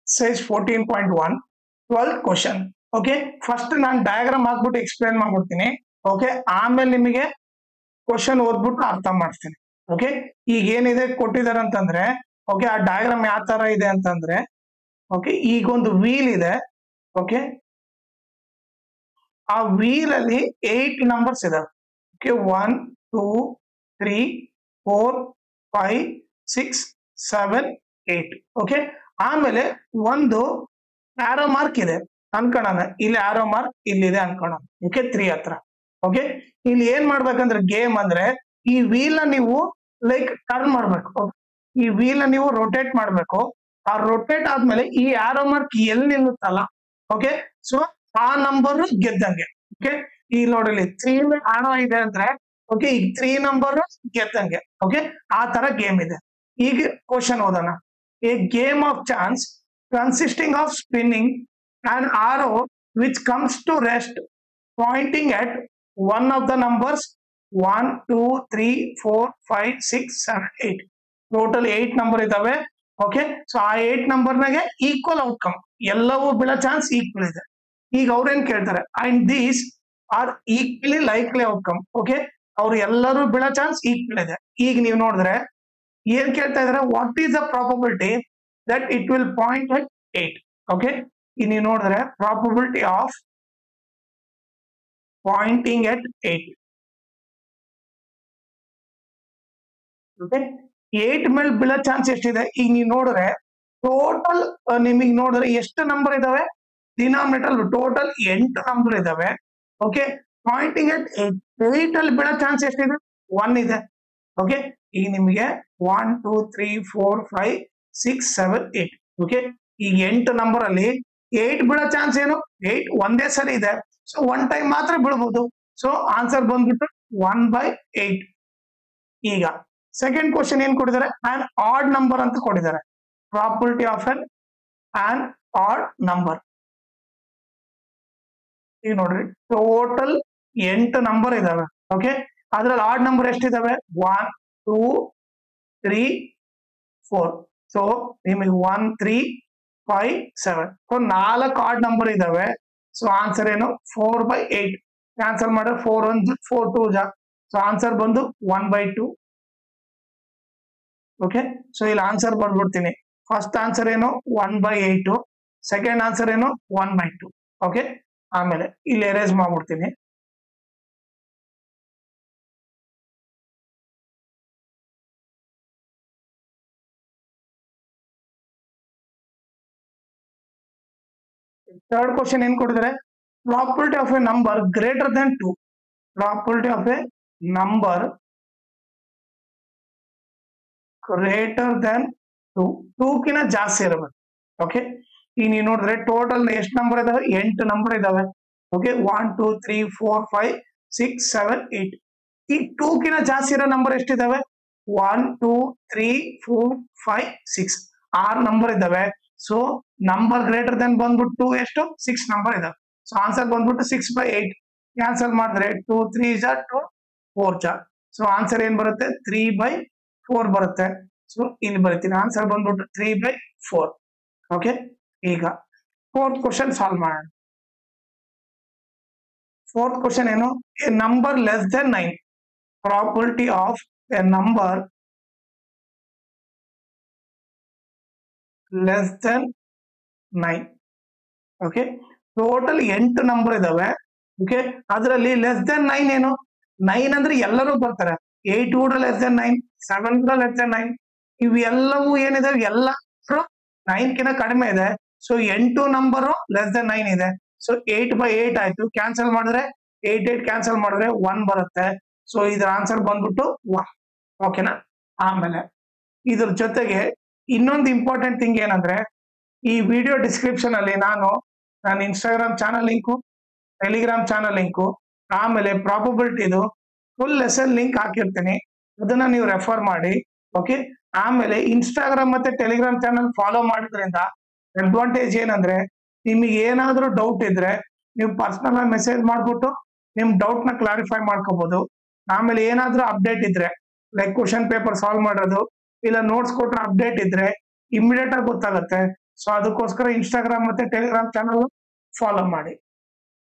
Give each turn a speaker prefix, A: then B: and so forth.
A: exercise 14.1 12th question. Okay first ನಾನು diagram ಹಾಕ್ಬಿಟ್ಟು explain ಮಾಡ್ಬಿಡ್ತೀನಿ. ಓಕೆ ಆಮೇಲೆ ನಿಮಗೆ ಕ್ವಶನ್ ಓದ್ಬಿಟ್ಟು ಅರ್ಥ ಮಾಡ್ತೀನಿ. ಓಕೆ ಈಗ ಏನಿದೆ ಕೊಟ್ಟಿದ್ದಾರೆ ಅಂತಂದ್ರೆ ಓಕೆ ಆ ಡಯಾಗ್ರಾಮ್ ಯಾವ ತರ ಇದೆ ಅಂತಂದ್ರೆ ಓಕೆ ಈಗ ಒಂದು ವೀಲ್ ಇದೆ. ಓಕೆ ಆ ವೀಲ್ ಅಲ್ಲಿ 8 ನಂಬರ್ಸ್ ಇದಾವೆ. ಓಕೆ 1 2 3 4 5 6 7 8. ಓಕೆ ಆಮೇಲೆ ಒಂದು ಆರೋ ಮಾರ್ಕ್ ಇದೆ ಅನ್ಕೋಣ, ಇಲ್ಲಿ ಆರೋ ಮಾರ್ಕ್ ಇಲ್ಲಿದೆ ಅನ್ಕೋಣ. ಓಕೆ 3 ಹತ್ರ. ಓಕೆ ಇಲ್ಲಿ ಏನ್ ಮಾಡ್ಬೇಕಂದ್ರೆ ಗೇಮ್ ಅಂದ್ರೆ ಈ ವೀಲ್ ನ ನೀವು ಲೈಕ್ ಟರ್ನ್ ಮಾಡ್ಬೇಕು. ಈ ವೀಲ್ ನ ನೀವು ರೊಟೇಟ್ ಮಾಡ್ಬೇಕು. ಆ ರೊಟೇಟ್ ಆದ್ಮೇಲೆ ಈ ಆರೋ ಮಾರ್ಕ್ ಎಲ್ಲಿ ನಿಲ್ಲುತ್ತಲ್ಲ ಓಕೆ ಸೊ ಆ ನಂಬರ್ ಗೆದ್ದಂಗೆ. ಓಕೆ ಈ ನೋಡಿಲಿ 3 ಆರೋ ಇದೆ ಅಂದ್ರೆ ಓಕೆ ಈಗ 3 ನಂಬರ್ ಗೆದ್ದಂಗೆ. ಓಕೆ ಆ ತರ ಗೇಮ್ ಇದೆ. ಈಗ ಕ್ವಶನ್ ಓದೋಣ. A game of chance consisting of spinning an arrow which comes to rest pointing at one of the numbers 1 2 3 4 5 6 7 8. Total 8 number ಇದಾವೆ. ಓಕೆ ಸೊ ಆ 8 ನಂಬರ್ ನಾಗೆ ಈಕ್ವಲ್ ಔಟ್ಕಮ್ ಎಲ್ಲವೂ ಬೀಳೋ ಚಾನ್ಸ್ ಈಕ್ವಲ್ ಇದೆ. ಈಗ ಅವ್ರೇನ್ ಕೇಳ್ತಾರೆ and these are equally likely outcome. Okay ಅವ್ರು ಎಲ್ಲರೂ ಬೀಳೋ ಚಾನ್ಸ್ ಈಕ್ವಲ್ ಇದೆ. ಈಗ ನೀವು ನೋಡಿದ್ರೆ ಏನ್ ಕೇಳ್ತಾ ಇದಾರೆ what is the probability that it will point at 8. Okay ಈಗ ನೀವು ನೋಡಿದ್ರೆ probability of pointing at 8. Okay 8 ಮೇಲೆ ಬೀಳೋ ಚಾನ್ಸ್ ಎಷ್ಟಿದೆ ಈಗ ನೀವು ನೋಡಿದ್ರೆ ಟೋಟಲ್ ನಿಮಗೆ ನೋಡಿದ್ರೆ ಎಷ್ಟು ನಂಬರ್ ಇದಾವೆ ಡಿನಾಮಿನೇಟರ್ ಟೋಟಲ್ 8 ನಂಬರ್ ಇದಾವೆ. ಓಕೆ ಪಾಯಿಂಟಿಂಗ್ ಅಟ್ 8 ಅಲ್ಲಿ ಬೀಳೋ ಚಾನ್ಸ್ ಎಷ್ಟಿದೆ 1 ಇದೆ. ಓಕೆ ಈಗ ನಿಮಗೆ 1 2 3 4 5 6 7 8. ಓಕೆ ಈಗ 8 ನಂಬರ್ ಅಲ್ಲಿ 8 ಬೀಳೋ ಚಾನ್ಸ್ ಏನು 8 ಒಂದೇ ಸರಿ ಇದೆ. ಸೊ 1 ಟೈಮ್ ಮಾತ್ರ ಬೀಳ್ಬಹುದು. ಸೊ ಆನ್ಸರ್ ಬಂದ್ಬಿಟ್ಟು 1/8. ಈಗ ಸೆಕೆಂಡ್ ಕ್ವಶನ್ ಏನ್ ಕೊಟ್ಟಿದ್ದಾರೆ ಆನ್ ಆಡ್ ನಂಬರ್ ಅಂತ ಕೊಟ್ಟಿದ್ದಾರೆ. Probability of on odd number. ಈಗ ನೋಡ್ರಿ ಟೋಟಲ್ 8 ನಂಬರ್ ಇದಾವೆ. ಓಕೆ ಅದ್ರಲ್ಲಿ ಆಡ್ ನಂಬರ್ ಎಷ್ಟಿದಾವೆ 1 2 3 4. ಸೊ ನಿಮಗೆ 1 3 5 7. ಸೊ 4 ಆಡ್ ನಂಬರ್ ಇದಾವೆ. ಸೊ ಆನ್ಸರ್ ಏನು 4/8. ಕ್ಯಾನ್ಸಲ್ ಮಾಡಿದ್ರೆ 4 1 4 2 ಜಾ. ಸೊ ಆನ್ಸರ್ ಬಂದು 1/2. ಓಕೆ ಸೊ ಇಲ್ಲಿ ಆನ್ಸರ್ ಬಂದ್ಬಿಡ್ತೀನಿ. ಫಸ್ಟ್ ಆನ್ಸರ್ ಏನು 1/8, ಸೆಕೆಂಡ್ ಆನ್ಸರ್ ಏನು 1/2. ಓಕೆ ಆಮೇಲೆ ಇಲ್ಲಿ ಎರೇಸ್ ಮಾಡ್ಬಿಡ್ತೀನಿ. ಥರ್ಡ್ ಕ್ವಶನ್ ಏನ್ ಕೊಟ್ಟಿದ್ದಾರೆ probability of A number greater than 2. Probability of A number greater than 2 ಕಿನ ಜಾಸ್ತಿ ಇರಬೇಕು. ಓಕೆ ಈಗ ನೀವು ನೋಡಿದ್ರೆ ಟೋಟಲ್ ಎಷ್ಟು ನಂಬರ್ ಇದಾವೆ 8 ನಂಬರ್ ಇದಾವೆ. ಓಕೆ 1 2 3 4 5 6 7 8. ಈ 2 ಕಿನ ಜಾಸ್ತಿ ಇರೋ ನಂಬರ್ ಎಷ್ಟಿದಾವೆ 1 2 3 4 5 6 6 ನಂಬರ್ ಇದಾವೆ. ಸೊ ನಂಬರ್ ಗ್ರೇಟರ್ ದನ್ ಬಂದ್ಬಿಟ್ಟು 2 ಎಷ್ಟು 6 ನಂಬರ್ ಇದಾವೆ. ಸೊ ಆನ್ಸರ್ ಬಂದ್ಬಿಟ್ಟು 6/8. ಕ್ಯಾನ್ಸಲ್ ಮಾಡಿದ್ರೆ 2 3 ಜಾ 2 4 ಜಾ. ಸೊ ಆನ್ಸರ್ ಏನ್ ಬರುತ್ತೆ 3/4 ಬರುತ್ತೆ. ಸೊ ಇಲ್ಲಿ ಬರೀತೀನಿ ಆನ್ಸರ್ ಬಂದ್ಬಿಟ್ಟು 3/4. ಓಕೆ ಈಗ ಫೋರ್ತ್ ಕ್ವಶನ್ ಸಾಲ್ವ್ ಮಾಡೋಣ. ಫೋರ್ತ್ ಕ್ವಶನ್ ಏನು A number less than 9. Probability of A number less than 9. Okay total 8 number ಇದಾವೆ. ಓಕೆ ಅದರಲ್ಲಿ ಲೆಸ್ ದನ್ 9 ಏನು 9 ಅಂದ್ರೆ ಎಲ್ಲರೂ ಬರ್ತಾರೆ. 8 ಕೂಡ ಲೆಸ್ ದನ್ 9, 7 ಕೂಡ ಲೆಸ್ ದನ್ 9. ಇವು ಎಲ್ಲವೂ ಏನಿದಾವೆ ಎಲ್ಲ 9 ಕಿಂತ ಕಡಿಮೆ ಇದೆ. ಸೊ 8 ನಂಬರ್ ಲೆಸ್ ದನ್ 9 ಇದೆ. ಸೊ 8/8 ಆಯ್ತು. ಕ್ಯಾನ್ಸಲ್ ಮಾಡಿದ್ರೆ 8 8 ಕ್ಯಾನ್ಸಲ್ ಮಾಡಿದ್ರೆ 1 ಬರುತ್ತೆ. ಸೊ ಇದ್ರ ಆನ್ಸರ್ ಬಂದ್ಬಿಟ್ಟು 1. ಓಕೆನಾ ಆಮೇಲೆ ಇದ್ರ ಜೊತೆಗೆ ಇನ್ನೊಂದು ಇಂಪಾರ್ಟೆಂಟ್ ಥಿಂಗ್ ಏನಂದ್ರೆ ಈ ವಿಡಿಯೋ ಡಿಸ್ಕ್ರಿಪ್ಷನ್ ಅಲ್ಲಿ ನಾನು ನನ್ನ Instagram channel link Telegram channel link ಆಮೇಲೆ ಪ್ರಾಬಬಿಲಿಟಿದು ಫುಲ್ ಲೆಸನ್ ಲಿಂಕ್ ಹಾಕಿರ್ತೀನಿ. ಅದನ್ನ ನೀವು ರೆಫರ್ ಮಾಡಿ. ಓಕೆ ಆಮೇಲೆ ಇನ್ಸ್ಟಾಗ್ರಾಮ್ ಮತ್ತೆ ಟೆಲಿಗ್ರಾಮ್ ಚಾನಲ್ ಫಾಲೋ ಮಾಡೋದ್ರಿಂದ ಅಡ್ವಾಂಟೇಜ್ ಏನಂದ್ರೆ ನಿಮಗೆ ಏನಾದ್ರೂ ಡೌಟ್ ಇದ್ರೆ ನೀವು ಪರ್ಸನಲ್ ಆಗಿ ಮೆಸೇಜ್ ಮಾಡ್ಬಿಟ್ಟು ನಿಮ್ ಡೌಟ್ ನ ಕ್ಲಾರಿಫೈ ಮಾಡ್ಕೋಬಹುದು. ಆಮೇಲೆ ಏನಾದ್ರೂ ಅಪ್ಡೇಟ್ ಇದ್ರೆ ಲೈಕ್ ಕ್ವಶನ್ ಪೇಪರ್ ಸಾಲ್ವ್ ಮಾಡೋದು ಇಲ್ಲ ನೋಟ್ಸ್ ಕೊಟ್ರೆ ಅಪ್ಡೇಟ್ ಇದ್ರೆ ಇಮಿಡಿಯೇಟ್ ಆಗಿ ಗೊತ್ತಾಗುತ್ತೆ. ಸೊ ಅದಕ್ಕೋಸ್ಕರ ಇನ್ಸ್ಟಾಗ್ರಾಮ್ ಮತ್ತೆ ಟೆಲಿಗ್ರಾಮ್ ಚಾನಲ್ ಫಾಲೋ ಮಾಡಿ.